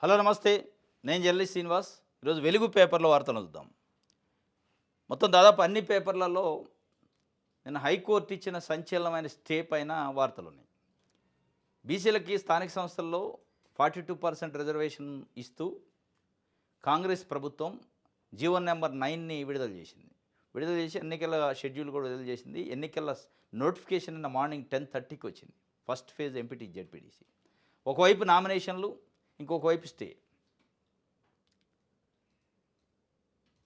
Hello నమస్తే. నేను journalist Srinivas. ఈరోజు వెలుగు పేపర్లో వార్తలు చూద్దాం. మొత్తం దాదాపు అన్ని పేపర్లలో నిన్న హైకోర్టు ఇచ్చిన సంచలనమైన స్టే పైన వార్తలున్నాయి. బీసీలకి స్థానిక సంస్థల్లో 42% రిజర్వేషన్ ఇస్తూ కాంగ్రెస్ ప్రభుత్వం జీవో నెంబర్ 9ని విడుదల చేసింది. విడుదల చేసి ఎన్నికల షెడ్యూల్ కూడా విడుదల చేసింది. ఎన్నికల నోటిఫికేషన్ నిన్న మార్నింగ్ 10:30కి వచ్చింది. First phase MPT ZPTC. ఒకవైపు నామినేషన్లు, ఇంకొక వైపు స్టే.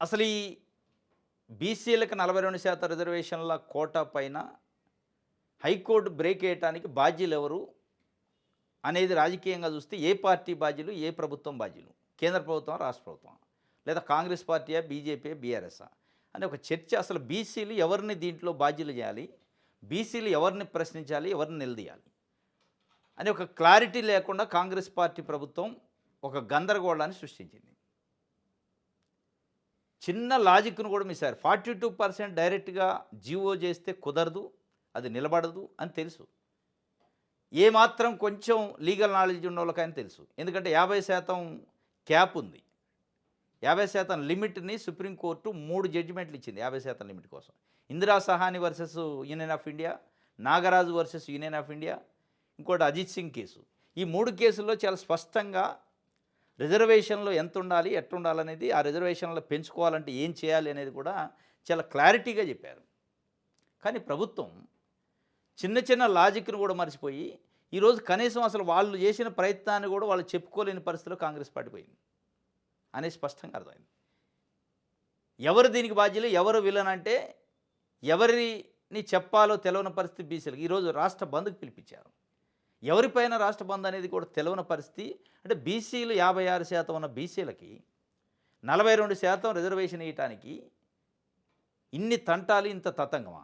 అసలు ఈ బీసీలకు 42% రిజర్వేషన్ల కోటా పైన హైకోర్టు బ్రేక్ వేయటానికి బాధ్యులు ఎవరు అనేది రాజకీయంగా చూస్తే ఏ పార్టీ బాధ్యులు, ఏ ప్రభుత్వం బాధ్యులు? కేంద్ర ప్రభుత్వం, రాష్ట్ర ప్రభుత్వం, లేదా కాంగ్రెస్ పార్టీయా, బీజేపీ, బీఆర్ఎస్ఆ అనే ఒక చర్చ. అసలు బీసీలు ఎవరిని దీంట్లో బాధ్యులు చేయాలి, బీసీలు ఎవరిని ప్రశ్నించాలి, ఎవరిని నిలదీయాలి అని ఒక క్లారిటీ లేకుండా కాంగ్రెస్ పార్టీ ప్రభుత్వం ఒక గందరగోళాన్ని సృష్టించింది. చిన్న లాజిక్ను కూడా మిస్సారు. 42% డైరెక్ట్గా జీవో చేస్తే కుదరదు, అది నిలబడదు అని తెలుసు. ఏమాత్రం కొంచెం లీగల్ నాలెడ్జ్ ఉన్న వాళ్ళకైనా తెలుసు. ఎందుకంటే 50% క్యాప్ ఉంది. 50% లిమిట్ని సుప్రీంకోర్టు 3 జడ్జిమెంట్లు ఇచ్చింది 50% లిమిట్ కోసం. Indira Sawhney versus Union of India, Nagaraj versus Union of India, ఇంకోటి అజిత్ సింగ్ కేసు. ఈ 3 కేసుల్లో చాలా స్పష్టంగా రిజర్వేషన్లో ఎంత ఉండాలి, ఎట్లుండాలనేది, ఆ రిజర్వేషన్లో పెంచుకోవాలంటే ఏం చేయాలి అనేది కూడా చాలా క్లారిటీగా చెప్పారు. కానీ ప్రభుత్వం చిన్న చిన్న లాజిక్ను కూడా మర్చిపోయి ఈరోజు కనీసం అసలు వాళ్ళు చేసిన ప్రయత్నాన్ని కూడా వాళ్ళు చెప్పుకోలేని పరిస్థితిలో కాంగ్రెస్ పార్టీ పోయింది అనేది స్పష్టంగా అర్థమైంది. ఎవరు దీనికి బాధ్యులు, ఎవరు విలన్ అంటే ఎవరిని చెప్పాలో తెలవని పరిస్థితి బీసీలకు. ఈరోజు రాష్ట్ర బంద్కు పిలిపించారు. ఎవరిపైన రాష్ట్ర బంద్ అనేది కూడా తెలవని పరిస్థితి. అంటే బీసీలు 56% ఉన్న బీసీలకి 42% రిజర్వేషన్ ఇవ్వటానికి ఇన్ని తంటాలు, ఇంత తతంగమా?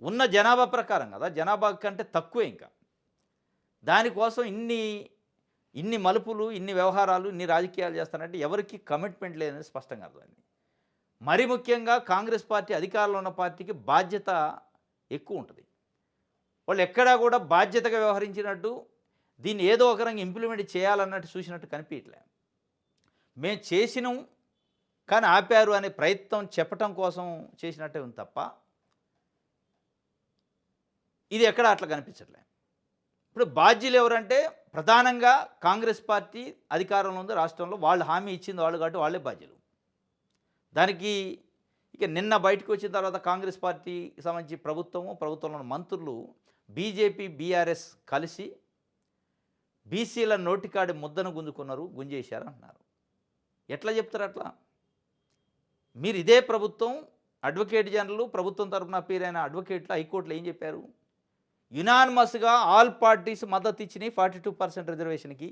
ఉన్న జనాభా ప్రకారం కదా, జనాభా కంటే తక్కువే. ఇంకా దానికోసం ఇన్ని మలుపులు, ఇన్ని వ్యవహారాలు, ఇన్ని రాజకీయాలు చేస్తారంటే ఎవరికి కమిట్మెంట్ లేదని స్పష్టంగా అర్థమైంది. మరి ముఖ్యంగా కాంగ్రెస్ పార్టీ అధికారంలో ఉన్న పార్టీకి బాధ్యత ఎక్కువ ఉంటుంది. వాళ్ళు ఎక్కడా కూడా బాధ్యతగా వ్యవహరించినట్టు, దీన్ని ఏదో ఒక రంగా ఇంప్లిమెంట్ చేయాలన్నట్టు చూసినట్టు కనిపించలే. మేము చేసినాం కానీ ఆపారు అనే ప్రయత్నం చెప్పటం కోసం చేసినట్టే ఉంది తప్ప ఇది ఎక్కడ అట్లా కనిపించట్లే. ఇప్పుడు బాధ్యులు ఎవరంటే ప్రధానంగా కాంగ్రెస్ పార్టీ అధికారంలో ఉంది రాష్ట్రంలో. వాళ్ళు హామీ ఇచ్చింది వాళ్ళు కాబట్టి వాళ్ళే బాధ్యులు. దానికి ఇక నిన్న బయటకు వచ్చిన తర్వాత కాంగ్రెస్ పార్టీకి సంబంధించి ప్రభుత్వంలో మంత్రులు బీజేపీ, బీఆర్ఎస్ కలిసి బీసీల నోటికాడి ముద్దను గుంజేశారు అంటున్నారు. ఎట్లా చెప్తారు అట్లా? మీరు ఇదే ప్రభుత్వం, అడ్వకేట్ జనరల్, ప్రభుత్వం తరఫున పేరైన అడ్వకేట్లు హైకోర్టులో ఏం చెప్పారు? యునానిమస్గా ఆల్ పార్టీస్ మద్దతు ఇచ్చినాయి 42% రిజర్వేషన్కి,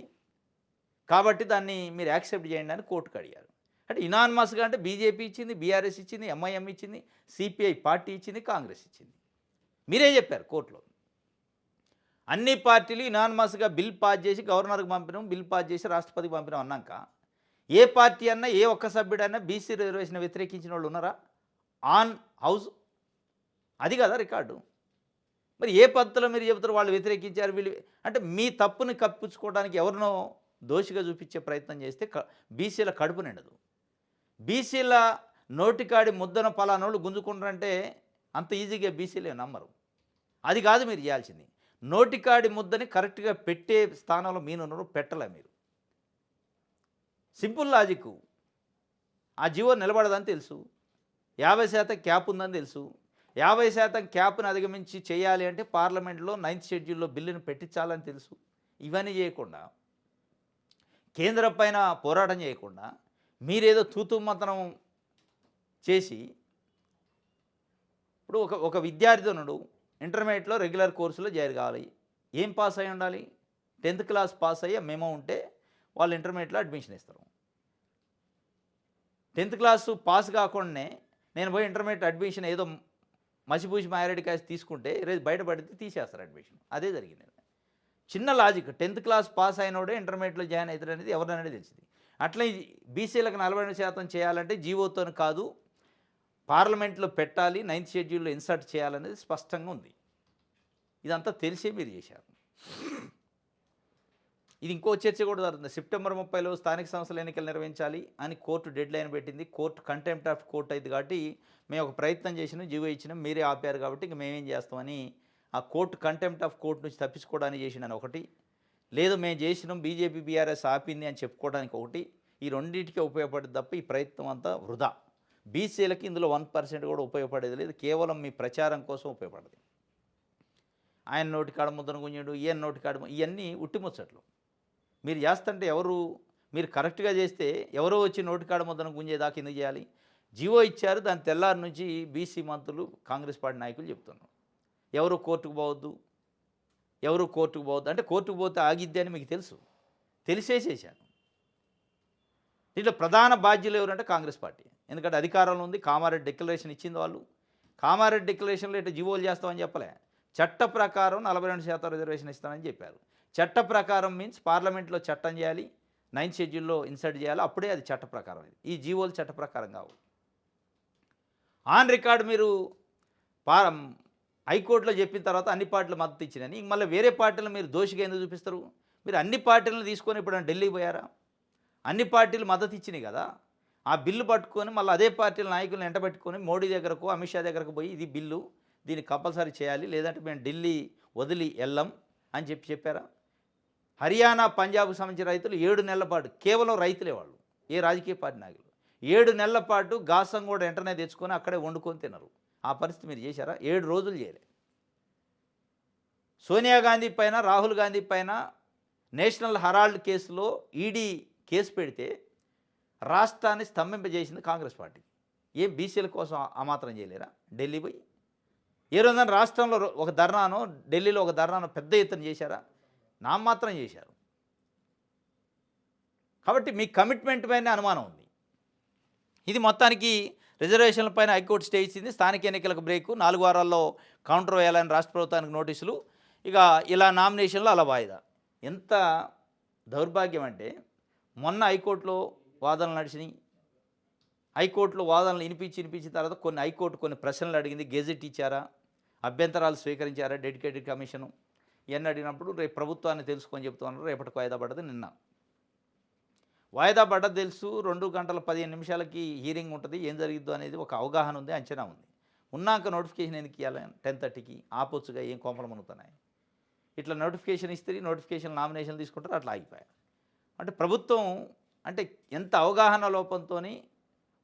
కాబట్టి దాన్ని మీరు యాక్సెప్ట్ చేయండి అని కోర్టుకు అడిగారు. అంటే యునానిమస్గా అంటే బీజేపీ ఇచ్చింది, బీఆర్ఎస్ ఇచ్చింది, ఎంఐఎం ఇచ్చింది, సిపిఐ పార్టీ ఇచ్చింది, కాంగ్రెస్ ఇచ్చింది. మీరే చెప్పారు కోర్టులో. అన్ని పార్టీలు యునానిమస్గా బిల్ పాస్ చేసి గవర్నర్కి పంపినాం, బిల్ పాస్ చేసి రాష్ట్రపతికి పంపినాం అన్నాక ఏ పార్టీ అన్నా, ఏ ఒక్క సభ్యుడైనా బీసీ రిజర్వేషన్ వ్యతిరేకించిన వాళ్ళు ఉన్నారా ఆన్ హౌస్? అది కదా రికార్డు. మరి ఏ పద్ధతిలో మీరు చెబుతారు వాళ్ళు వ్యతిరేకించారు వీళ్ళు అంటే? మీ తప్పుని కప్పించుకోవడానికి ఎవరినో దోషిగా చూపించే ప్రయత్నం చేస్తే బీసీల కడుపు నిండదు. బీసీల నోటికాడి ముద్దను పలానోళ్ళు గుంజుకుంటారంటే అంత ఈజీగా బీసీలే నమ్మరు. అది కాదు మీరు చేయాల్సింది. నోటికాడి ముద్దని కరెక్ట్గా పెట్టే స్థానంలో మీనున్నారు, పెట్టలే మీరు. Simple logic. ఆ జీవో నిలబడదని తెలుసు, 50% క్యాప్ ఉందని తెలుసు. 50% క్యాప్ను అధిగమించి చేయాలి అంటే పార్లమెంట్లో 9th షెడ్యూల్లో బిల్లును పెట్టించాలని తెలుసు. ఇవన్నీ చేయకుండా, కేంద్రం పైన పోరాటం చేయకుండా, మీరేదో తూతుమంతనం చేసి, ఇప్పుడు ఒక విద్యార్థి ఉన్నాడు, ఇంటర్మీడియట్లో రెగ్యులర్ కోర్సులో జాయిన్ కావాలి. ఏం పాస్ అయి ఉండాలి? 10th క్లాస్ పాస్ అయ్యి మెమో ఉంటే వాళ్ళు ఇంటర్మీడియట్లో అడ్మిషన్ ఇస్తారు. 10th క్లాసు పాస్ కాకుండానే నేను పోయి ఇంటర్మీడియట్ అడ్మిషన్ ఏదో మసిపూసి మారేడికాయ తీసుకుంటే ఈరోజు బయటపడితే తీసేస్తారు అడ్మిషన్. అదే జరిగింది. చిన్న లాజిక్. 10th క్లాస్ పాస్ అయినోడే ఇంటర్మీడియట్లో జాయిన్ అవుతారు అనేది ఎవరినైనా తెలిసింది. అట్లా బీసీలకు 42% చేయాలంటే జీవోతో కాదు, పార్లమెంట్లో పెట్టాలి, 9th షెడ్యూల్లో ఇన్సర్ట్ చేయాలనేది స్పష్టంగా ఉంది. ఇదంతా తెలిసే మీరు చేశారు. ఇది ఇంకో చర్చ కూడా జరుగుతుంది. సెప్టెంబర్ 30లో స్థానిక సంస్థల ఎన్నికలు నిర్వహించాలి అని కోర్టు డెడ్ లైన్ పెట్టింది. కోర్టు కంటెంప్ట్ ఆఫ్ కోర్ట్ అయింది కాబట్టి మేము ఒక ప్రయత్నం చేసినాం, జీవో ఇచ్చినాం, మీరే ఆపారు కాబట్టి ఇంక మేమేం చేస్తామని ఆ కోర్టు కంటెంప్ట్ ఆఫ్ కోర్టు నుంచి తప్పించుకోవడానికి చేసినాను ఒకటి, లేదు మేము చేసినాం బీజేపీ బీఆర్ఎస్ ఆపింది అని చెప్పుకోవడానికి ఒకటి. ఈ రెండింటికే ఉపయోగపడేది తప్ప ఈ ప్రయత్నం అంతా వృధా. బీసీలకి ఇందులో 1% కూడా ఉపయోగపడేది లేదు, కేవలం మీ ప్రచారం కోసం ఉపయోగపడదు. ఆయన నోటి కాడ ముద్దను గుంజుడు, ఈయన నోటి కాడ ఇవన్నీ ఉట్టిముచ్చట్లు. మీరు చేస్తుంటే మీరు కరెక్ట్గా చేస్తే ఎవరో వచ్చి నోటికాడ ముద్దను గుంజేదాకా ఎందుకు చేయాలి? జీవో ఇచ్చారు, దాని తెల్లారి నుంచి బీసీ మంత్రులు కాంగ్రెస్ పార్టీ నాయకులు చెప్తున్నారు ఎవరు కోర్టుకు పోవద్దు, ఎవరు కోర్టుకు పోవద్దు. అంటే కోర్టుకు పోతే ఆగిద్ది అని మీకు తెలుసు, తెలిసే చేశాను. దీంట్లో ప్రధాన బాధ్యులు ఎవరంటే కాంగ్రెస్ పార్టీ. ఎందుకంటే అధికారంలో ఉంది, కామారెడ్డి డిక్లరేషన్ ఇచ్చింది వాళ్ళు. కామారెడ్డి డిక్లరేషన్లో ఇట్లా జీవోలు చేస్తామని చెప్పలే, చట్ట ప్రకారం 42% రిజర్వేషన్ ఇస్తానని చెప్పారు. చట్ట ప్రకారం మీన్స్ పార్లమెంట్లో చట్టం చేయాలి, 9th షెడ్యూల్లో ఇన్సర్ట్ చేయాలి, అప్పుడే అది చట్ట ప్రకారం. ఈ జీవోలు చట్ట ప్రకారం కావు. ఆన్ రికార్డ్ మీరు హైకోర్టులో చెప్పిన తర్వాత అన్ని పార్టీలు మద్దతు ఇచ్చినని మళ్ళీ వేరే పార్టీలు మీరు దోషిగా ఎందుకు చూపిస్తారు? మీరు అన్ని పార్టీలను తీసుకొని ఇప్పుడు ఢిల్లీకి పోయారా? అన్ని పార్టీలు మద్దతు ఇచ్చినాయి కదా, ఆ బిల్లు పట్టుకొని మళ్ళీ అదే పార్టీల నాయకులను ఎంటబెట్టుకొని మోడీ దగ్గరకు, అమిత్ షా దగ్గరకు పోయి ఇది బిల్లు, దీన్ని కంపల్సరీ చేయాలి, లేదంటే మేము ఢిల్లీ వదిలి వెళ్ళం అని చెప్పారా? హర్యానా, పంజాబ్కు సంబంధించిన రైతులు 7 నెలల పాటు, కేవలం రైతులే వాళ్ళు, ఏ రాజకీయ పార్టీ నాయకులు, 7 నెలల పాటు గాసం కూడా వెంటనే తెచ్చుకొని అక్కడే వండుకొని తినరు. ఆ పరిస్థితి మీరు చేశారా? 7 రోజులు చేయలే. సోనియా గాంధీ పైన, రాహుల్ గాంధీ పైన నేషనల్ హెరాల్డ్ కేసులో ఈడీ కేసు పెడితే రాష్ట్రాన్ని స్తంభింపజేసింది కాంగ్రెస్ పార్టీ. ఏం బీసీల కోసం ఆ మాత్రం చేయలేరా? ఢిల్లీ పోయి ఏ రోజున రాష్ట్రంలో ఒక ధర్నానో, ఢిల్లీలో ఒక ధర్నానో పెద్ద ఎత్తున చేశారా? నామమాత్రం చేశారు. కాబట్టి మీ కమిట్మెంట్ పైన అనుమానం ఉంది. ఇది మొత్తానికి రిజర్వేషన్ల పైన హైకోర్టు స్టే ఇచ్చింది. స్థానిక ఎన్నికలకు బ్రేకు, 4 వారాల్లో కౌంటర్ వేయాలని రాష్ట్ర ప్రభుత్వానికి నోటీసులు. ఇక ఇలా నామినేషన్లు అలా వాయిదా. ఎంత దౌర్భాగ్యం అంటే, మొన్న హైకోర్టులో వాదనలు నడిచినాయి. హైకోర్టులో వాదనలు వినిపించిన తర్వాత హైకోర్టు కొన్ని ప్రశ్నలు అడిగింది. గెజెట్ ఇచ్చారా, అభ్యంతరాలు స్వీకరించారా, డెడికేటెడ్ కమిషను ఇవన్నీ అడిగినప్పుడు రేపు ప్రభుత్వాన్ని తెలుసుకొని చెప్తున్నారు. రేపటికి వాయిదా పడ్డది. నిన్న వాయిదా పడ్డది తెలుసు. 2 గంటల 15 నిమిషాలకి హీరింగ్ ఉంటుంది. ఏం జరిగిద్దో అనేది ఒక అవగాహన ఉంది, అంచనా ఉంది. ఉన్నాక నోటిఫికేషన్ ఎందుకు ఇవ్వాలి? 10:30కి ఆపొచ్చుగా, ఏం కోంపలు మునుగుతున్నాయి. ఇట్లా నోటిఫికేషన్ ఇస్తే నోటిఫికేషన్ నామినేషన్ తీసుకుంటారు, అట్లా ఆగిపోయారు. అంటే ప్రభుత్వం అంటే ఎంత అవగాహన లోపంతో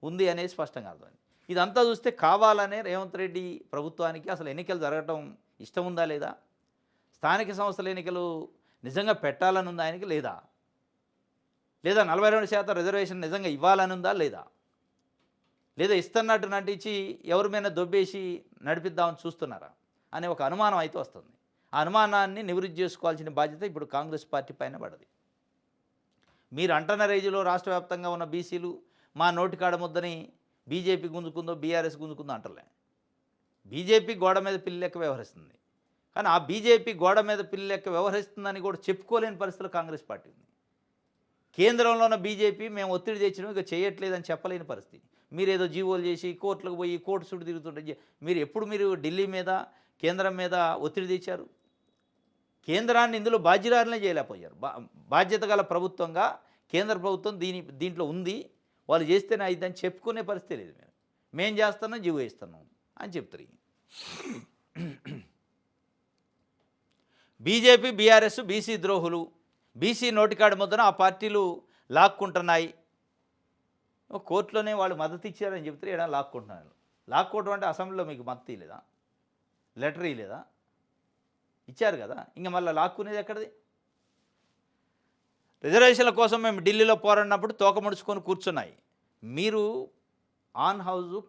ఉంది అనేది స్పష్టంగా అర్థమైంది. ఇదంతా చూస్తే కావాలనే రేవంత్ రెడ్డి ప్రభుత్వానికి అసలు ఎన్నికలు జరగటం ఇష్టం ఉందా లేదా? స్థానిక సంస్థల ఎన్నికలు నిజంగా పెట్టాలని ఉందా ఆయనకి లేదా? లేదా 42% రిజర్వేషన్ నిజంగా ఇవ్వాలని ఉందా లేదా? లేదా ఇస్తున్నట్టు నటించి ఎవరి మీద దొబ్బేసి నడిపిద్దామని చూస్తున్నారా అనే ఒక అనుమానం అయితే వస్తుంది. ఆ అనుమానాన్ని నివృత్తి చేసుకోవాల్సిన బాధ్యత ఇప్పుడు కాంగ్రెస్ పార్టీ పైన పడది. మీరు అంటున్న రేంజ్లో రాష్ట్ర వ్యాప్తంగా ఉన్న బీసీలు మా నోటికాడ ముద్దని బీజేపీ గుంజుకుందో, బీఆర్ఎస్ గుంజుకుందో అంటలే. బీజేపీ గోడ మీద పిల్లి లెక్క వ్యవహరిస్తుంది. కానీ ఆ బీజేపీ గోడ మీద పిల్లి లెక్క వ్యవహరిస్తుందని కూడా చెప్పుకోలేని పరిస్థితులు కాంగ్రెస్ పార్టీ ఉంది. కేంద్రంలో ఉన్న బీజేపీ మేము ఒత్తిడి తెచ్చినాం, ఇక చేయట్లేదని చెప్పలేని పరిస్థితి. మీరు ఏదో జీవోలు చేసి కోర్టులకు పోయి కోర్టు చుట్టూ తిరుగుతుంటే మీరు ఢిల్లీ మీద, కేంద్రం మీద ఒత్తిడి తెచ్చారు? కేంద్రాన్ని ఇందులో బాధ్యురాలనే చేయలేకపోయారు. బాధ్యత గల ప్రభుత్వంగా కేంద్ర ప్రభుత్వం దీంట్లో ఉంది, వాళ్ళు చేస్తేనే అయిద్దని చెప్పుకునే పరిస్థితి లేదు. మేము చేస్తున్నాం, జీవో ఇస్తున్నాం అని చెప్తారు. బీజేపీ, బీఆర్ఎస్ బీసీ ద్రోహులు, బీసీ నోటికాడి ముద్దన ఆ పార్టీలు లాక్కుంటున్నాయి. కోర్టులోనే వాళ్ళు మద్దతు ఇచ్చారని చెప్తారు, ఏడా లాక్కుంటున్నారు. లాక్కోవడం అంటే అసెంబ్లీలో మీకు మద్దతు ఇవ్వలేదా? లెటర్ ఇవ్వలేదా? ఇచ్చారు కదా, ఇంకా మళ్ళీ లాక్కునేది ఎక్కడిది? రిజర్వేషన్ల కోసం మేము ఢిల్లీలో పోరాడినప్పుడు తోక ముడుచుకొని కూర్చున్నాయి. మీరు ఆన్ హౌజు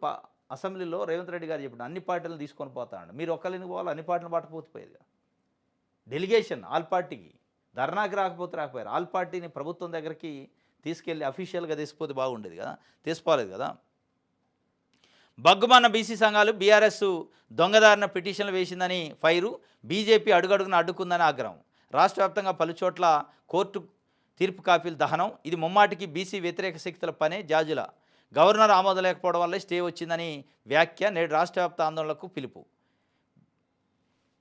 అసెంబ్లీలో రేవంత్ రెడ్డి గారు చెప్పిన అన్ని పార్టీలను తీసుకొని పోతాడు. మీరు ఒక్కరిని పోవాలి, అన్ని పార్టీలను పట్టకపోతే డెలిగేషన్ ఆల్ పార్టీకి ధర్నాకి రాకపోయారు. ఆల్ పార్టీని ప్రభుత్వం దగ్గరికి తీసుకెళ్ళి అఫీషియల్గా తీసుకుపోతే బాగుండేది కదా, తీసుకోలేదు కదా. బగ్గుమన్న బీసీ సంఘాలు బీఆర్ఎస్ దొంగదారిన పిటిషన్లు వేసిందని ఫైరు, బీజేపీ అడుగడుగున అడ్డుకుందని ఆగ్రహం. రాష్ట్ర వ్యాప్తంగా పలుచోట్ల కోర్టు తీర్పు కాపీలు దహనం. ఇది ముమ్మాటికి బీసీ వ్యతిరేక శక్తుల పనే. జాజుల గవర్నర్ ఆమోదం లేకపోవడం వల్లే స్టే వచ్చిందని వ్యాఖ్య. నేడు రాష్ట్ర వ్యాప్త ఆందోళనలకు పిలుపు.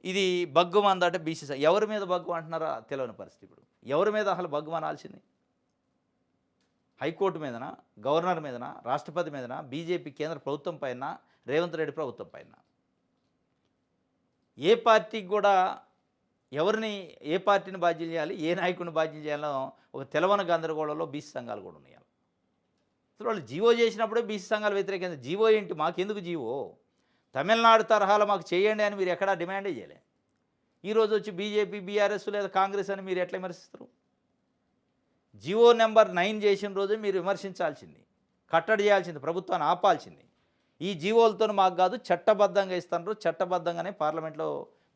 ఇది బగ్గుమందట బీసీ ఎవరి మీద బగ్గు అంటున్నారో తెలియని పరిస్థితి. ఇప్పుడు ఎవరి మీద అసలు బగ్గు అనాల్సింది? హైకోర్టు మీదనా, గవర్నర్ మీదనా, రాష్ట్రపతి మీదనా, బీజేపీ కేంద్ర ప్రభుత్వం పైన, రేవంత్ రెడ్డి ప్రభుత్వం పైన? ఏ పార్టీకి కూడా ఎవరిని ఏ పార్టీని బాధ్యం చేయాలి, ఏ నాయకుడిని బాధ్యం చేయాలో ఒక తెలవని గందరగోళంలో బీసీ సంఘాలు కూడా ఉన్నాయి. అసలు వాళ్ళు జీవో చేసినప్పుడే బీసీ సంఘాలు వ్యతిరేకించారు. జీవో ఏంటి, మాకెందుకు జీవో, తమిళనాడు తరహాలో మాకు చేయండి అని మీరు ఎక్కడా డిమాండే చేయలే. ఈరోజు వచ్చి బీజేపీ, బీఆర్ఎస్ లేదా కాంగ్రెస్ అని మీరు ఎట్లా విమర్శిస్తారు? జియో నెంబర్ 9 చేసిన రోజు మీరు విమర్శించాల్సింది, కట్టడి చేయాల్సింది, ప్రభుత్వాన్ని ఆపాల్సింది. ఈ జీవోలతో మాకు కాదు, చట్టబద్ధంగా ఇస్తున్నారు, చట్టబద్ధంగానే పార్లమెంట్లో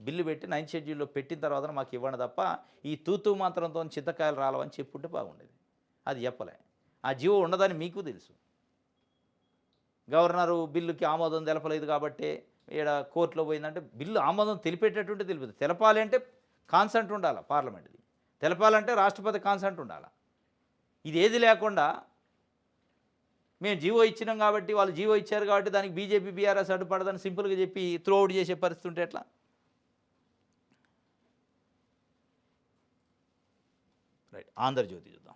బిల్లు పెట్టి 9th షెడ్యూల్లో పెట్టిన తర్వాత మాకు ఇవ్వండి తప్ప ఈ తూతూ మంత్రంతో చింతకాయలు రాలవని చెప్పుంటే బాగుండేది. అది చెప్పలే. ఆ జీవో ఉండదని మీకు తెలుసు. గవర్నరు బిల్లుకి ఆమోదం తెలపలేదు కాబట్టి ఇక్కడ కోర్టులో పోయిందంటే బిల్లు ఆమోదం తెలిపేటట్టుంటే తెలుపుతుంది. తెలపాలి అంటే కాన్సెంట్ ఉండాలి పార్లమెంట్ది, తెలపాలంటే రాష్ట్రపతి కాన్సెంట్ ఉండాలి. ఇది ఏది లేకుండా మేము జీవో ఇచ్చినాం కాబట్టి, వాళ్ళు జీవో ఇచ్చారు కాబట్టి దానికి బీజేపీ, బీఆర్ఎస్ అడ్డుపడదని సింపుల్గా చెప్పి త్రూ అవుట్ చేసే పరిస్థితి ఉంటే ఎట్లా? రైట్, ఆంధ్రజ్యోతి చూద్దాం.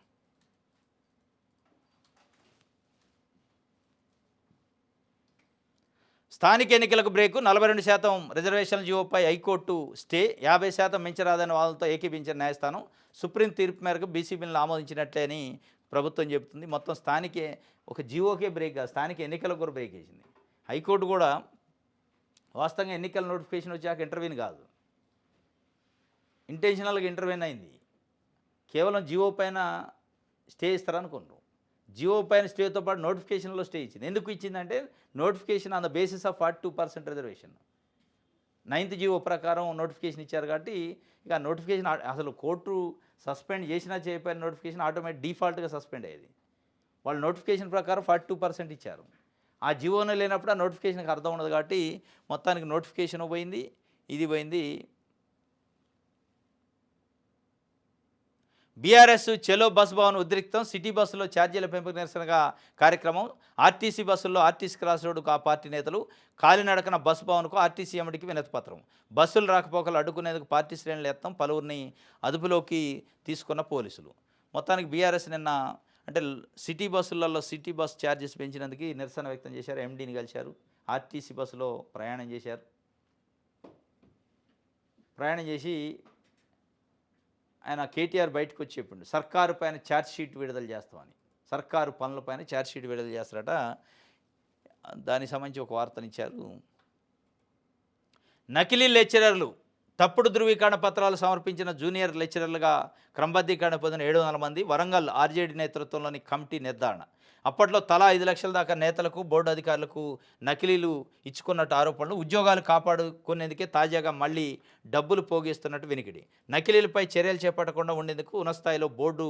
స్థానిక ఎన్నికలకు బ్రేకు, 42% రిజర్వేషన్ల జీవోపై హైకోర్టు స్టే, 50% మించరాదనే వాదనతో ఏకీపించిన న్యాయస్థానం. సుప్రీం తీర్పు మేరకు బీసీ బిల్లును ఆమోదించినట్లే అని ప్రభుత్వం చెబుతుంది. మొత్తం స్థానికే ఒక జీవోకే బ్రేక్ కాదు, స్థానిక ఎన్నికలకు కూడా బ్రేక్ వేసింది. హైకోర్టు కూడా వాస్తవంగా ఎన్నికల నోటిఫికేషన్ వచ్చాక ఇంటర్వ్యూని కాదు, ఇంటెన్షనల్గా ఇంటర్వ్యూన్ అయింది. కేవలం జీవో పైన స్టే ఇస్తారనుకున్నారు. జియో పైన స్టేతో పాటు నోటిఫికేషన్లో స్టే ఇచ్చింది. ఎందుకు ఇచ్చిందంటే notification on the basis of 42% reservation. 9th GO ప్రకారం నోటిఫికేషన్ ఇచ్చారు కాబట్టి ఇక నోటిఫికేషన్ అసలు కోర్టు సస్పెండ్ చేసినా చేయకపోయిన నోటిఫికేషన్ ఆటోమేటిక్ డిఫాల్ట్గా సస్పెండ్ అయ్యేది. వాళ్ళు నోటిఫికేషన్ ప్రకారం 42% ఇచ్చారు. ఆ జియోనే లేనప్పుడు ఆ నోటిఫికేషన్కి అర్థం ఉండదు కాబట్టి మొత్తానికి నోటిఫికేషన్ పోయింది, ఇది పోయింది. బీఆర్ఎస్ చెలో బస్ భవన్ ఉద్రిక్తం, సిటీ బస్సులో ఛార్జీల పెంపుకు నిరసనగా కార్యక్రమం. ఆర్టీసీ బస్సుల్లో ఆర్టీసీ క్రాస్ రోడ్డుకు ఆ పార్టీ నేతలు, కాలినడకన బస్ భవన్కు ఆర్టీసీ ఎమ్మడికి వినతిపత్రం. బస్సులు రాకపోకలు అడ్డుకునేందుకు పార్టీ శ్రేణులు యత్నం, పలువురిని అదుపులోకి తీసుకున్న పోలీసులు. మొత్తానికి బీఆర్ఎస్ నిన్న అంటే సిటీ బస్సులలో సిటీ బస్ ఛార్జెస్ పెంచినందుకు నిరసన వ్యక్తం చేశారు. ఎండీని కలిశారు, ఆర్టీసీ బస్సులో ప్రయాణం చేశారు. ప్రయాణం చేసి ఆయన కేటీఆర్ బయటకు వచ్చి చెప్పిండు సర్కారు పైన ఛార్జ్షీట్ విడుదల చేస్తామని. సర్కారు పనులపైన ఛార్జ్షీట్ విడుదల చేస్తారట. దానికి సంబంధించి ఒక వార్తనిచ్చారు. నకిలీ లెక్చరర్లు తప్పుడు ధృవీకరణ పత్రాలు సమర్పించిన జూనియర్ లెక్చరర్లుగా క్రమబద్ధీకరణ పొందిన 700 మంది. వరంగల్ ఆర్జేడీ నేతృత్వంలోని కమిటీ నిర్ధారణ. అప్పట్లో తలా 5 లక్షల దాకా నేతలకు, బోర్డు అధికారులకు నకిలీలు ఇచ్చుకున్నట్టు ఆరోపణలు. ఉద్యోగాలు కాపాడుకునేందుకే తాజాగా మళ్ళీ డబ్బులు పోగేస్తున్నట్టు వినికిడి. నకిలీలపై చర్యలు చేపట్టకుండా ఉండేందుకు ఉన్నతస్థాయిలో బోర్డు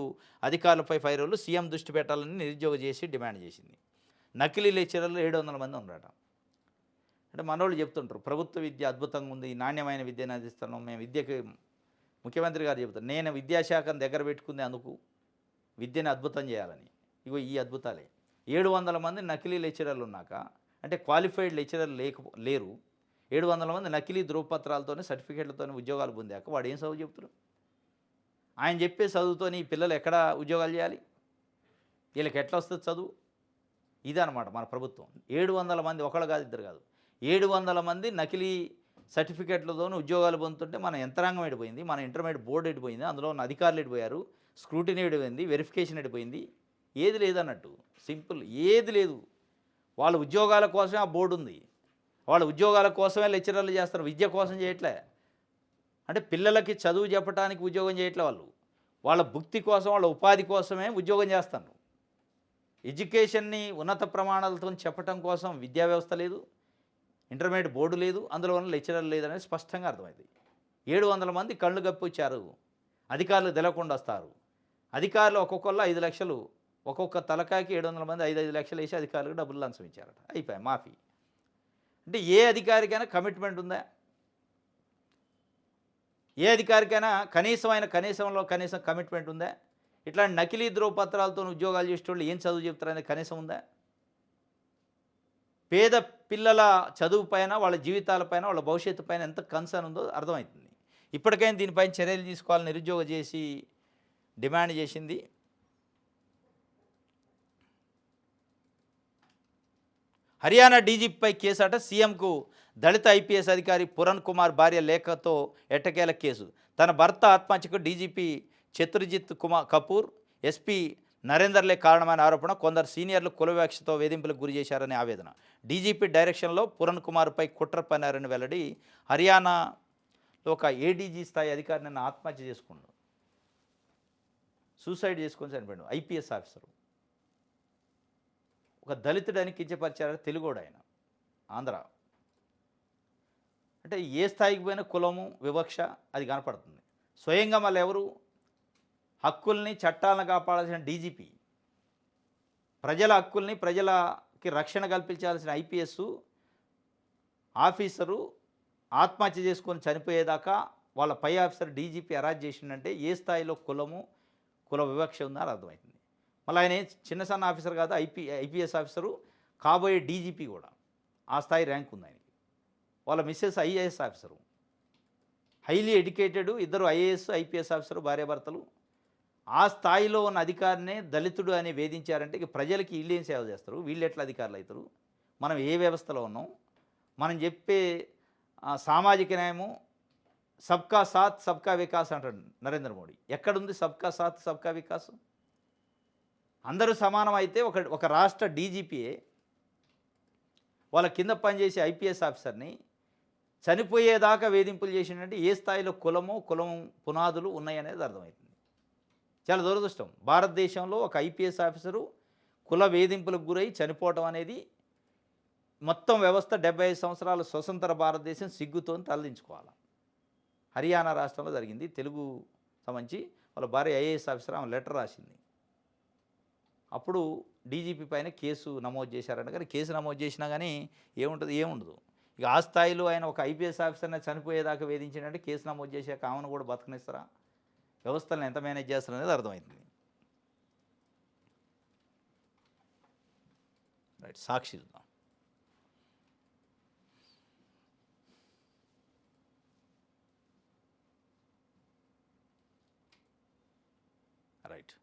అధికారులపై ఫైరోలు. సీఎం దృష్టి పెట్టాలని నిరుద్యోగ చేసి డిమాండ్ చేసింది. నకిలీ లెక్చరర్లు 700 మంది ఉన్నారట. అంటే మనోళ్ళు చెప్తుంటారు ప్రభుత్వ విద్య అద్భుతంగా ఉంది, నాణ్యమైన విద్యను అందిస్తున్నాం మేము. విద్యకి ముఖ్యమంత్రి గారు చెబుతారు నేను విద్యాశాఖను దగ్గర పెట్టుకుంది అందుకు విద్యను అద్భుతం చేయాలని. ఇగో ఈ అద్భుతాలే. 700 మంది నకిలీ లెక్చరర్లు ఉన్నాక, అంటే క్వాలిఫైడ్ లెక్చరర్లు లేరు, 700 మంది నకిలీ ధృవపత్రాలతోనే సర్టిఫికేట్లతోనే ఉద్యోగాలు పొందాక వాడు ఏం చదువు చెప్తారు? ఆయన చెప్పే చదువుతోని ఈ పిల్లలు ఎక్కడ ఉద్యోగాలు చేయాలి? వీళ్ళకి ఎట్లా వస్తుంది చదువు? ఇదనమాట మన ప్రభుత్వం. 700 మంది, ఒకళ్ళు కాదు, ఇద్దరు కాదు, 700 మంది నకిలీ సర్టిఫికేట్లతో ఉద్యోగాలు పొందుతుంటే మన యంత్రాంగం ఎడిపోయింది, మన ఇంటర్మీడియట్ బోర్డు ఎడిపోయింది, అందులో ఉన్న అధికారులు ఎడిపోయారు, స్క్రూటినీ ఎడిపోయింది, వెరిఫికేషన్ ఎడిపోయింది. ఏది లేదన్నట్టు, సింపుల్ ఏది లేదు. వాళ్ళ ఉద్యోగాల కోసమే ఆ బోర్డు ఉంది, వాళ్ళ ఉద్యోగాల కోసమే లెక్చరర్లు చేస్తారు, విద్య కోసం చేయట్లే. అంటే పిల్లలకి చదువు చెప్పడానికి ఉద్యోగం చేయట్లే, వాళ్ళ భుక్తి కోసం, వాళ్ళ ఉపాధి కోసమే ఉద్యోగం చేస్తారు. ఎడ్యుకేషన్ని ఉన్నత ప్రమాణాలతో చెప్పడం కోసం విద్యా వ్యవస్థ లేదు, ఇంటర్మీడియట్ బోర్డు లేదు, అందులో ఉన్న లెక్చరర్ లేదనేది స్పష్టంగా అర్థమైంది. 700 మంది కళ్ళు కప్పిచ్చారు, అధికారులు తెలవకుండా వస్తారు. అధికారులు ఒక్కొక్కళ్ళు 5 లక్షలు, ఒక్కొక్క తలకాయకి 700 మంది 5 లక్షలు వేసి అధికారులకు డబ్బులు లంచం ఇచ్చారట. అయిపోయాయి మాఫీ. అంటే ఏ అధికారికైనా కమిట్మెంట్ ఉందా? ఏ అధికారికైనా కనీసం కమిట్మెంట్ ఉందా? ఇట్లాంటి నకిలీ ధృవపత్రాలతో ఉద్యోగాలు చేసేటోళ్ళు ఏం చదువు చెప్తారనేది కనీసం ఉందా? పేద పిల్లల చదువు పైన, వాళ్ళ జీవితాల పైన, వాళ్ళ భవిష్యత్తు పైన ఎంత కన్సర్న్ ఉందో అర్థమవుతుంది. ఇప్పటికైనా దీనిపైన చర్యలు తీసుకోవాలని నిరుద్యోగ చేసి డిమాండ్ చేసింది. హర్యానా డీజీపీపై కేసట, సీఎంకు దళిత ఐపీఎస్ అధికారి పురణ్ కుమార్ భార్య లేఖతో ఎట్టకేల కేసు. తన భర్త ఆత్మహత్యకు డీజీపీ చతుర్జిత్ కపూర్, ఎస్పీ నరేందర్లే కారణమైన ఆరోపణ. కొందరు సీనియర్లు కులవివక్షతో వేధింపులకు గురి చేశారనే ఆవేదన. డీజీపీ డైరెక్షన్లో పురణ్ కుమార్పై కుట్ర పన్నారని వెల్లడి. హర్యానాలో ఒక ఏడీజీ స్థాయి అధికారి నిన్న ఆత్మహత్య చేసుకున్నాడు. సూసైడ్ చేసుకొని చనిపోయాడు. ఐపీఎస్ ఆఫీసరు, ఒక దళితుడని కించపరిచారు. తెలుగోడు ఆయన, ఆంధ్ర. అంటే ఏ స్థాయికి పోయినా కులము వివక్ష అది కనపడుతుంది. స్వయంగా మళ్ళీ ఎవరు హక్కుల్ని చట్టాలను కాపాడాల్సిన డీజీపీ, ప్రజల హక్కుల్ని ప్రజలకి రక్షణ కల్పించాల్సిన ఐపీఎస్ ఆఫీసరు ఆత్మహత్య చేసుకొని చనిపోయేదాకా వాళ్ళ పై ఆఫీసర్ డీజీపీ అరెస్ట్ చేసిందంటే ఏ స్థాయిలో కుల వివక్ష ఉందని అర్థమవుతుంది. మళ్ళీ ఆయన చిన్న సన్న ఆఫీసర్ కాదు, ఐపీఎస్ ఆఫీసరు, కాబోయే డీజీపీ కూడా. ఆ స్థాయి ర్యాంక్ ఉంది ఆయనకి. వాళ్ళ Mrs IAS officer, highly educated, ఇద్దరు ఐఏఎస్ ఐపీఎస్ ఆఫీసరు భార్యాభర్తలు. ఆ స్థాయిలో ఉన్న అధికారినే దళితుడు అని వేధించారంటే ఇక ప్రజలకి వీళ్ళు ఏం సేవ చేస్తారు? వీళ్ళు ఎట్లా అధికారులు అవుతారు? మనం ఏ వ్యవస్థలో ఉన్నాం? మనం చెప్పే సామాజిక న్యాయము సబ్కా సాత్ సబ్కా వికాస్ అంటాడు నరేంద్ర మోడీ. ఎక్కడుంది సబ్కా సాత్ సబ్కా వికాస్? అందరూ సమానం అయితే ఒక రాష్ట్ర డీజీపీయే వాళ్ళ కింద పనిచేసే ఐపీఎస్ ఆఫీసర్ని చనిపోయేదాకా వేధింపులు చేసిందంటే ఏ స్థాయిలో కులం పునాదులు ఉన్నాయనేది అర్థమవుతుంది. చాలా దురదృష్టం. భారతదేశంలో ఒక ఐపీఎస్ ఆఫీసరు కుల వేధింపులకు గురై చనిపోవటం అనేది మొత్తం వ్యవస్థ 75 సంవత్సరాల స్వతంత్ర భారతదేశం సిగ్గుతో తలదించుకోవాలి. హర్యానా రాష్ట్రంలో జరిగింది. తెలుగు సంబంధించి వాళ్ళ భార్య ఐఏఎస్ ఆఫీసర్, ఆమె లెటర్ రాసింది. అప్పుడు డీజీపీ పైన కేసు నమోదు చేశారంట. కానీ కేసు నమోదు చేసినా కానీ ఏముండదు. ఇక ఆ స్థాయిలో ఆయన ఒక ఐపీఎస్ ఆఫీసర్ని చనిపోయేదాకా వేధించాడంటే కేసు నమోదు చేశాక ఆమెను కూడా బతకనిస్తారా? వ్యవస్థలను ఎంత మేనేజ్ చేస్తారు అనేది అర్థమవుతుంది. రైట్, సాక్షి చూద్దాం. రైట్,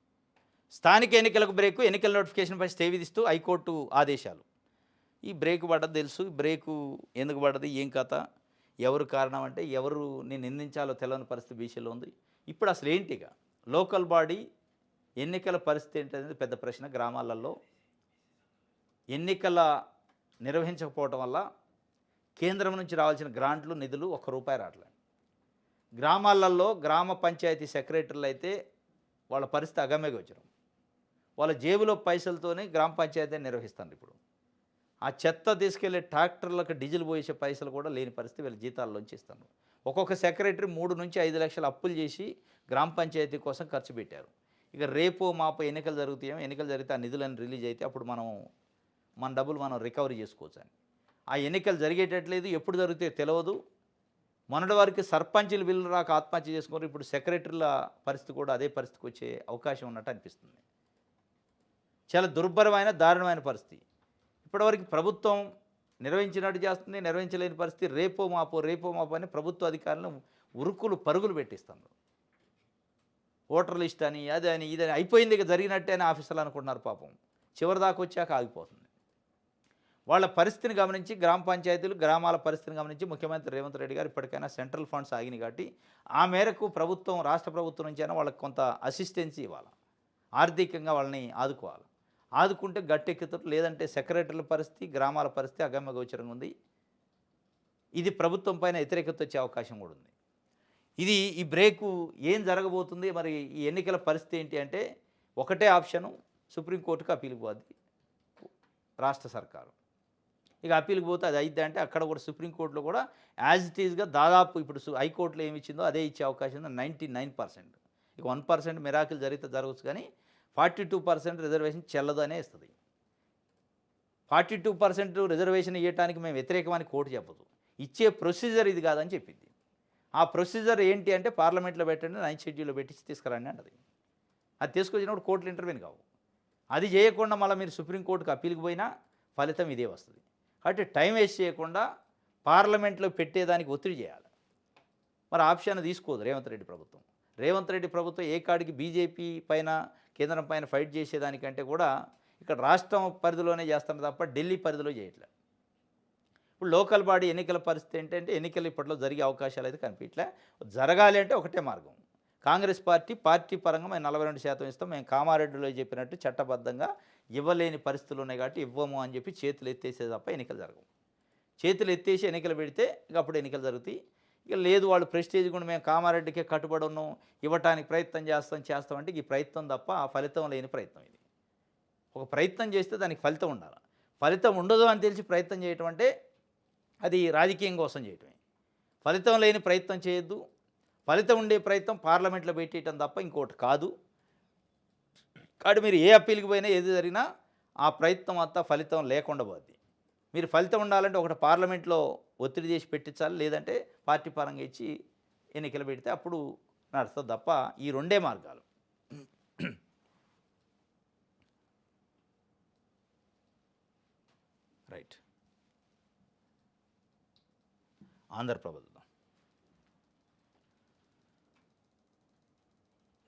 స్థానిక ఎన్నికలకు బ్రేకు, ఎన్నికల నోటిఫికేషన్పై స్టే విధిస్తూ హైకోర్టు ఆదేశాలు. ఈ బ్రేక్ పడ్డది తెలుసు. బ్రేకు ఎందుకు పడ్డది, ఏం కథ, ఎవరు కారణం అంటే ఎవరుని నిందించాలో తెలియని పరిస్థితి బీసీలో ఉంది. ఇప్పుడు అసలు ఏంటిగా లోకల్ బాడీ ఎన్నికల పరిస్థితి ఏంటనేది పెద్ద ప్రశ్న. గ్రామాలలో ఎన్నికల నిర్వహించకపోవటం వల్ల కేంద్రం నుంచి రావాల్సిన గ్రాంట్లు, నిధులు ₹1 రావట్లేదు. గ్రామాలలో గ్రామ పంచాయతీ సెక్రటరీలు అయితే వాళ్ళ పరిస్థితి అగమ్యగోచరం. వాళ్ళ జేబులో పైసలతోనే గ్రామ పంచాయతీని నిర్వహిస్తారు. ఇప్పుడు ఆ చెత్త తీసుకెళ్లే ట్రాక్టర్లకు డీజిల్ పోసే పైసలు కూడా లేని పరిస్థితి వీళ్ళ జీతాల్లోంచి ఇస్తారు. ఒక్కొక్క సెక్రటరీ 3 నుంచి 5 లక్షలు అప్పులు చేసి గ్రామ పంచాయతీ కోసం ఖర్చు పెట్టారు. ఇక రేపు మాపై ఎన్నికలు జరుగుతాయేమో, ఎన్నికలు జరిగితే ఆ నిధులను రిలీజ్ అయితే అప్పుడు మన డబ్బులు మనం రికవరీ చేసుకోవచ్చు అని. ఆ ఎన్నికలు జరిగేటట్లేదు, ఎప్పుడు జరుగుతాయో తెలియదు. మొన్నటి వారికి సర్పంచులు బిల్లు రాక ఆత్మహత్య చేసుకున్నారు. ఇప్పుడు సెక్రటరీల పరిస్థితి కూడా అదే పరిస్థితికి వచ్చే అవకాశం ఉన్నట్టు అనిపిస్తుంది. చాలా దుర్భరమైన దారుణమైన పరిస్థితి. ఇప్పటివరకు ప్రభుత్వం నిర్వహించినట్టు చేస్తుంది, నిర్వహించలేని పరిస్థితి. రేపో మాపో అని ప్రభుత్వ అధికారులను ఉరుకులు పరుగులు పెట్టిస్తున్నారు. ఓటర్ లిస్ట్ అని అదని ఇదని అయిపోయింది, ఇక జరిగినట్టే అని ఆఫీసర్లు అనుకుంటున్నారు. పాపం చివరిదాకా వచ్చాక ఆగిపోతుంది. వాళ్ళ పరిస్థితిని గమనించి గ్రామ పంచాయతీలు, గ్రామాల పరిస్థితిని గమనించి ముఖ్యమంత్రి రేవంత్ రెడ్డి గారు ఇప్పటికైనా సెంట్రల్ ఫండ్స్ ఆగినాయి కాబట్టి ఆ మేరకు ప్రభుత్వం, రాష్ట్ర ప్రభుత్వం నుంచి అయినా వాళ్ళకి కొంత అసిస్టెన్సీ ఇవ్వాలి, ఆర్థికంగా వాళ్ళని ఆదుకోవాలి. ఆదుకుంటే గట్టెక్కుతారు. లేదంటే సెక్రటరీల పరిస్థితి, గ్రామాల పరిస్థితి అగమ్యగోచరంగా ఉంది. ఇది ప్రభుత్వం పైన వ్యతిరేకత వచ్చే అవకాశం కూడా ఉంది. ఈ బ్రేకు ఏం జరగబోతుంది, మరి ఈ ఎన్నికల పరిస్థితి ఏంటి అంటే ఒకటే ఆప్షను, సుప్రీంకోర్టుకు అప్పీల్కి పోద్ది రాష్ట్ర సర్కారు. ఇక అప్పీల్కి పోతే అది అయిద్ది అంటే అక్కడ కూడా సుప్రీంకోర్టులో కూడా యాజ్ ఇట్ ఈజ్గా దాదాపు ఇప్పుడు హైకోర్టులో ఏమి ఇచ్చిందో అదే ఇచ్చే అవకాశం ఉంది. 99%. ఇక 1% మిరాకిల్ జరిగితే జరగచ్చు, కానీ 42% రిజర్వేషన్ చెల్లదు అనే ఇస్తుంది. 42% రిజర్వేషన్ ఇవ్వడానికి మేము వ్యతిరేకమని కోర్టు చెప్పదు. ఇచ్చే ప్రొసీజర్ ఇది కాదని చెప్పింది. ఆ ప్రొసీజర్ ఏంటి అంటే పార్లమెంట్లో పెట్టండి, 9th షెడ్యూల్లో పెట్టించి తీసుకురండి అంటది. అది తీసుకొచ్చినప్పుడు కోర్టులు ఇంటర్వ్యూని కావు. అది చేయకుండా మళ్ళీ మీరు సుప్రీంకోర్టుకు అప్పీల్కి పోయినా ఫలితం ఇదే వస్తుంది. కాబట్టి టైం వేస్ట్ చేయకుండా పార్లమెంట్లో పెట్టేదానికి ఒత్తిడి చేయాలి. మరి ఆప్షన్ తీసుకోదు రేవంత్ రెడ్డి ప్రభుత్వం. రేవంత్ రెడ్డి ప్రభుత్వం ఏ కాడికి బీజేపీ పైన కేంద్రం పైన ఫైట్ చేసేదానికంటే కూడా ఇక్కడ రాష్ట్రం పరిధిలోనే చేస్తున్నారు తప్ప ఢిల్లీ పరిధిలో చేయట్లేదు. ఇప్పుడు లోకల్ బాడీ ఎన్నికల పరిస్థితి ఏంటంటే ఎన్నికలు ఇప్పట్లో జరిగే అవకాశాలు అయితే కనిపించలే. జరగాలి అంటే ఒకటే మార్గం, కాంగ్రెస్ పార్టీ పరంగా మేము 42% ఇస్తాం, మేము కామారెడ్డిలో చెప్పినట్టు చట్టబద్ధంగా ఇవ్వలేని పరిస్థితులు ఉన్నాయి కాబట్టి ఇవ్వము అని చెప్పి చేతులు ఎత్తేసే తప్ప ఎన్నికలు జరగవు. చేతులు ఎత్తేసి ఎన్నికలు పెడితే ఇక అప్పుడు ఎన్నికలు జరుగుతాయి. ఇక లేదు వాళ్ళు ప్రెస్టేజ్ కూడా మేము కామారెడ్డికే కట్టుబడి ఉన్నాం, ఇవ్వటానికి ప్రయత్నం చేస్తామంటే ఈ ప్రయత్నం తప్ప ఆ ఫలితం లేని ప్రయత్నం ఇది. ఒక ప్రయత్నం చేస్తే దానికి ఫలితం ఉండాలి. ఫలితం ఉండదు అని తెలిసి ప్రయత్నం చేయటం అంటే అది రాజకీయం కోసం చేయటమే. ఫలితం లేని ప్రయత్నం చేయొద్దు. ఫలితం ఉండే ప్రయత్నం పార్లమెంట్లో పెట్టేయటం తప్ప ఇంకోటి కాదు. కాబట్టి మీరు ఏ అప్పీల్కి పోయినా ఏది జరిగినా ఆ ప్రయత్నం అంతా ఫలితం లేకుండా పోద్ది. మీరు ఫలితం ఉండాలంటే ఒకటి పార్లమెంట్లో ఒత్తిడి చేసి పెట్టించాలి, లేదంటే పార్టీ పరంగా ఇచ్చి ఎన్నికలు పెడితే అప్పుడు నడుస్తుంది తప్ప ఈ రెండే మార్గాలు. రైట్. ఆంధ్రప్రదేశ్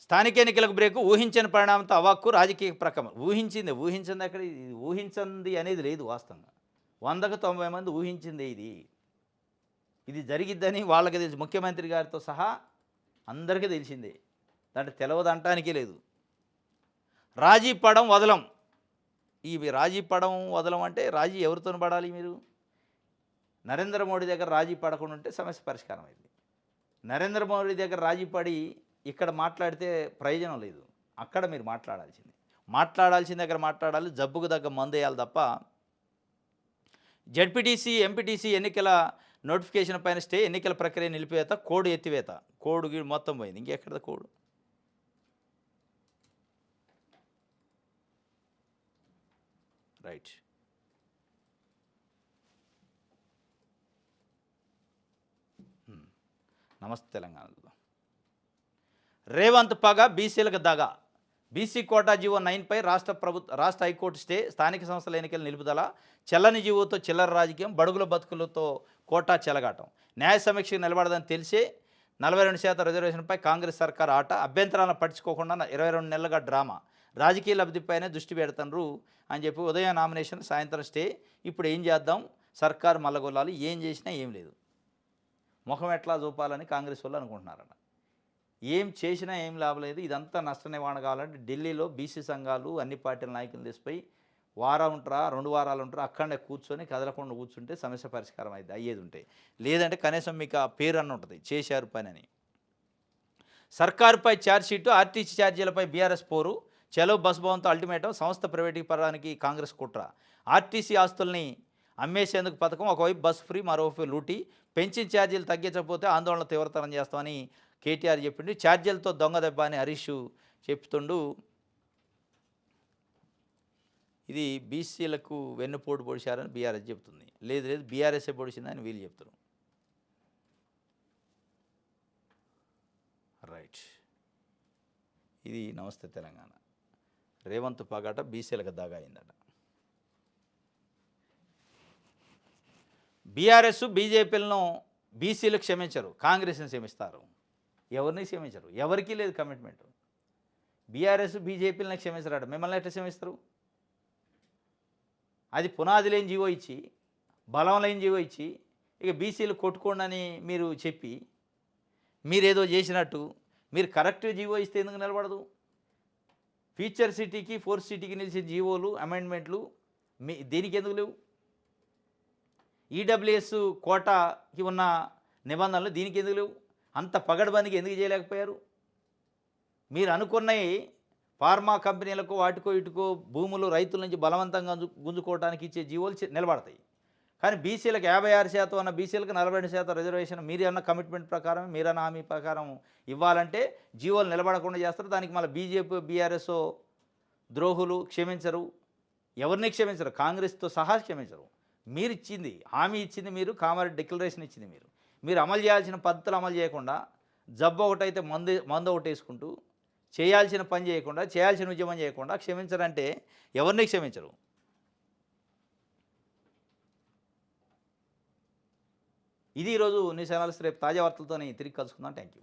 స్థానిక ఎన్నికలకు బ్రేకు, ఊహించని పరిణామంతో అవాక్కు రాజకీయ ప్రకమం. ఊహించింది అక్కడ, ఇది ఊహించింది అనేది లేదు. వాస్తవంగా 100కు 90 మంది ఊహించిందే ఇది జరిగిద్దని వాళ్ళకి తెలుసు. ముఖ్యమంత్రి గారితో సహా అందరికీ తెలిసిందే, దాంట్లో తెలవదంటానికే లేదు. రాజీ పడం వదలం. ఈ రాజీ పడం వదలం అంటే రాజీ ఎవరితో పడాలి? మీరు నరేంద్ర మోడీ దగ్గర రాజీ పడకుండా ఉంటే సమస్య పరిష్కారం అయింది. నరేంద్ర మోడీ దగ్గర రాజీ పడి ఇక్కడ మాట్లాడితే ప్రయోజనం లేదు. అక్కడ మీరు మాట్లాడాల్సింది దగ్గర మాట్లాడాలి, జబ్బుకు తగ్గ మందు వేయాలి తప్ప జడ్పీటీసీ ఎంపీటీసీ ఎన్నికల నోటిఫికేషన్ పైన స్టే, ఎన్నికల ప్రక్రియ నిలిపివేత, కోడ్ ఎత్తివేత. కోడ్ మొత్తం పోయింది, ఇంకెక్కడ కోడ్? రైట్. నమస్తే తెలంగాణలో రేవంత్ పగ, బీసీలకు దగ. బీసీ కోటా జీవో 9పై రాష్ట్ర హైకోర్టు స్టే, స్థానిక సంస్థల ఎన్నికల నిలుపుదల, చెల్లని జీవోతో చిల్లర రాజకీయం, బడుగుల బతుకులతో కోటా చెలగాటం. న్యాయ సమీక్షకు నిలబడదని తెలిసే 42% రిజర్వేషన్పై కాంగ్రెస్ సర్కార్ ఆట, అభ్యంతరాలను పట్టించుకోకుండా 22 నెలలుగా డ్రామా, రాజకీయ లబ్ధిపైనే దృష్టి పెడతారు అని చెప్పి ఉదయం నామినేషన్, సాయంత్రం స్టే. ఇప్పుడు ఏం చేద్దాం, సర్కారు మల్లగొల్లాలి, ఏం చేసినా ఏం లేదు, ముఖం ఎట్లా చూపాలని కాంగ్రెస్ వాళ్ళు అనుకుంటున్నారట. ఏం చేసినా ఏం లాభం లేదు. ఇదంతా నష్ట నివారణ కావాలంటే ఢిల్లీలో బీసీ సంఘాలు అన్ని పార్టీల నాయకులు తీసిపోయి వారం ఉంటారా 2 వారాలు ఉంటారా అక్కడనే కూర్చొని కదలకుండా కూర్చుంటే సమస్య పరిష్కారం అయ్యేది ఉంటాయి. లేదంటే కనీసం మీకు ఆ పేరు అన్న ఉంటుంది, చేశారు పని అని. సర్కారుపై ఛార్జ్షీటు, ఆర్టీసీ ఛార్జీలపై బీఆర్ఎస్ పోరు, చలో బస్ భవన్తో అల్టిమేటం, సంస్థ ప్రైవేటీకరణకి కాంగ్రెస్ కుట్ర, ఆర్టీసీ ఆస్తుల్ని అమ్మేసేందుకు పథకం, ఒకవైపు బస్ ఫ్రీ, మరోవైపు లూటీ, పెంచిన ఛార్జీలు తగ్గించకపోతే ఆందోళన తీవ్రతరం చేస్తామని కేటీఆర్ చెప్పిండు. ఛార్జీలతో దొంగ దెబ్బ అని హరీష్ చెప్తుండు. ఇది బీసీలకు వెన్నుపోటు పొడిచారని బీఆర్ఎస్ చెప్తుంది. లేదు బీఆర్ఎస్ఏ పొడిచిందని వీళ్ళు చెప్తారు. రైట్. ఇది నమస్తే తెలంగాణ. రేవంత్ పగట బీసీలకు దాగా అయిందట. బీఆర్ఎస్ బీజేపీలను బీసీలు క్షమించరు, కాంగ్రెస్ని క్షమిస్తారు. ఎవరిని క్షమించరు, ఎవరికీ లేదు కమిట్మెంట్. బీఆర్ఎస్ బీజేపీలను క్షమించరాడు, మిమ్మల్ని ఎట్లా క్షమిస్తారు? అది పునాది లేని జీవో ఇచ్చి, బలం లేని జీవో ఇచ్చి, ఇక బీసీలు కొట్టుకోండి అని మీరు చెప్పి మీరేదో చేసినట్టు మీరు కరెక్ట్ జీవో ఇస్తే ఎందుకు నిలబడదు? ఫ్యూచర్ సిటీకి, ఫోర్త్ సిటీకి నిలిచే జీవోలు, అమెండ్మెంట్లు దీనికి ఎందుకు లేవు? ఈడబ్ల్యూఎస్ కోటాకి ఉన్న నిబంధనలు దీనికి ఎందుకు లేవు? అంత పగడబందికి ఎందుకు చేయలేకపోయారు? మీరు అనుకున్నవి ఫార్మా కంపెనీలకు వాటికో ఇటుకో భూములు రైతుల నుంచి బలవంతంగా గుంజుకోవడానికి ఇచ్చే జీవోలు నిలబడతాయి. కానీ బీసీలకు 56% అన్న బీసీలకు 42% రిజర్వేషన్ మీరన్న కమిట్మెంట్ ప్రకారం, మీరన్న హామీ ప్రకారం ఇవ్వాలంటే జీవోలు నిలబడకుండా చేస్తారు. దానికి మళ్ళీ బీజేపీ బీఆర్ఎస్ ద్రోహులు క్షమించరు, ఎవరిని క్షమించరు, కాంగ్రెస్తో సహా క్షమించరు. మీరు ఇచ్చింది హామీ ఇచ్చింది, మీరు కామారెడ్డి డిక్లరేషన్ ఇచ్చింది, మీరు అమలు చేయాల్సిన పద్ధతులు అమలు చేయకుండా, జబ్బు ఒకటైతే మందు ఒకటి వేసుకుంటూ, చేయాల్సిన పని చేయకుండా, చేయాల్సిన ఉద్యమం చేయకుండా క్షమించరంటే ఎవరిని క్షమించరు. ఇది ఈరోజు న్యూస్ అనాలిసిస్. రేపు తాజా వార్తలతో తిరిగి కలుసుకుందాం. Thank you.